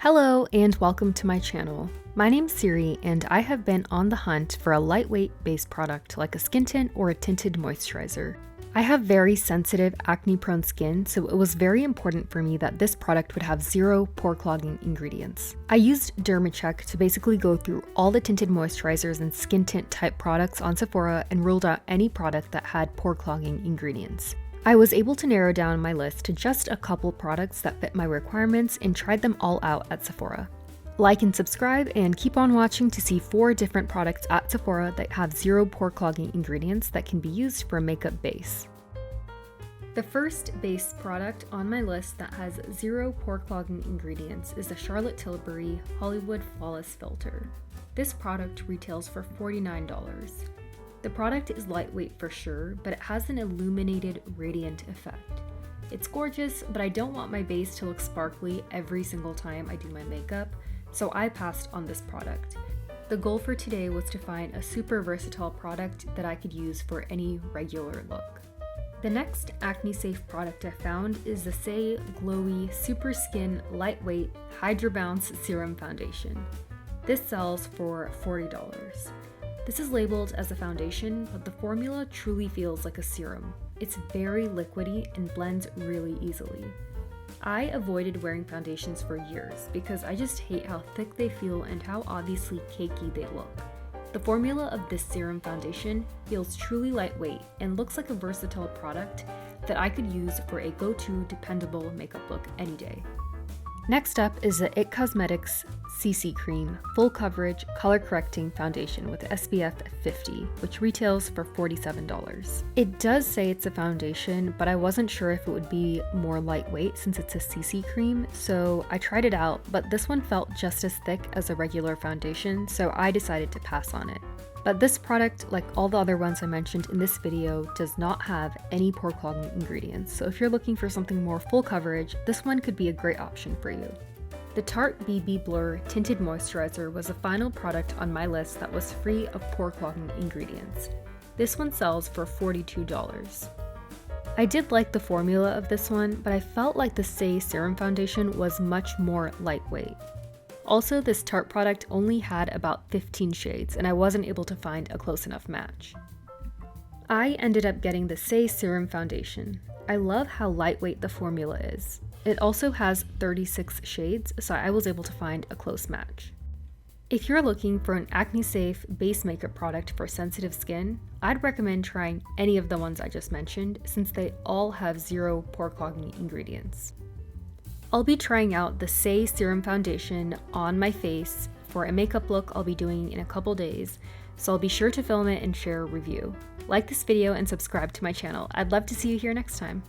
Hello and welcome to my channel. My name's Saie and I have been on the hunt for a lightweight base product like a skin tint or a tinted moisturizer. I have very sensitive acne-prone skin, so it was very important for me that this product would have zero pore clogging ingredients. I used DermiCheck to basically go through all the tinted moisturizers and skin tint type products on Sephora and ruled out any product that had pore clogging ingredients. I was able to narrow down my list to just a couple products that fit my requirements and tried them all out at Sephora. Like and subscribe and keep on watching to see 4 different products at Sephora that have zero pore clogging ingredients that can be used for a makeup base. The first base product on my list that has zero pore clogging ingredients is the Charlotte Tilbury Hollywood Flawless Filter. This product retails for $49. The product is lightweight for sure, but it has an illuminated, radiant effect. It's gorgeous, but I don't want my base to look sparkly every single time I do my makeup, so I passed on this product. The goal for today was to find a super versatile product that I could use for any regular look. The next acne-safe product I found is the Saie Glowy Super Skin Lightweight Hydra Bounce Serum Foundation. This sells for $40. This is labeled as a foundation, but the formula truly feels like a serum. It's very liquidy and blends really easily. I avoided wearing foundations for years because I just hate how thick they feel and how obviously cakey they look. The formula of this serum foundation feels truly lightweight and looks like a versatile product that I could use for a go-to dependable makeup look any day. Next up is the IT Cosmetics CC Cream Full Coverage Color Correcting Foundation with SPF 50, which retails for $47. It does say it's a foundation, but I wasn't sure if it would be more lightweight since it's a CC cream, so I tried it out, but this one felt just as thick as a regular foundation, so I decided to pass on it. But this product, like all the other ones I mentioned in this video, does not have any pore clogging ingredients, so if you're looking for something more full coverage, this one could be a great option for you. The Tarte BB Blur Tinted Moisturizer was the final product on my list that was free of pore clogging ingredients. This one sells for $42. I did like the formula of this one, but I felt like the Saie Serum Foundation was much more lightweight. Also, this Tarte product only had about 15 shades, and I wasn't able to find a close enough match. I ended up getting the Saie Serum Foundation. I love how lightweight the formula is. It also has 36 shades, so I was able to find a close match. If you're looking for an acne-safe base makeup product for sensitive skin, I'd recommend trying any of the ones I just mentioned since they all have zero pore clogging ingredients. I'll be trying out the Saie Serum Foundation on my face for a makeup look I'll be doing in a couple days, so I'll be sure to film it and share a review. Like this video and subscribe to my channel. I'd love to see you here next time.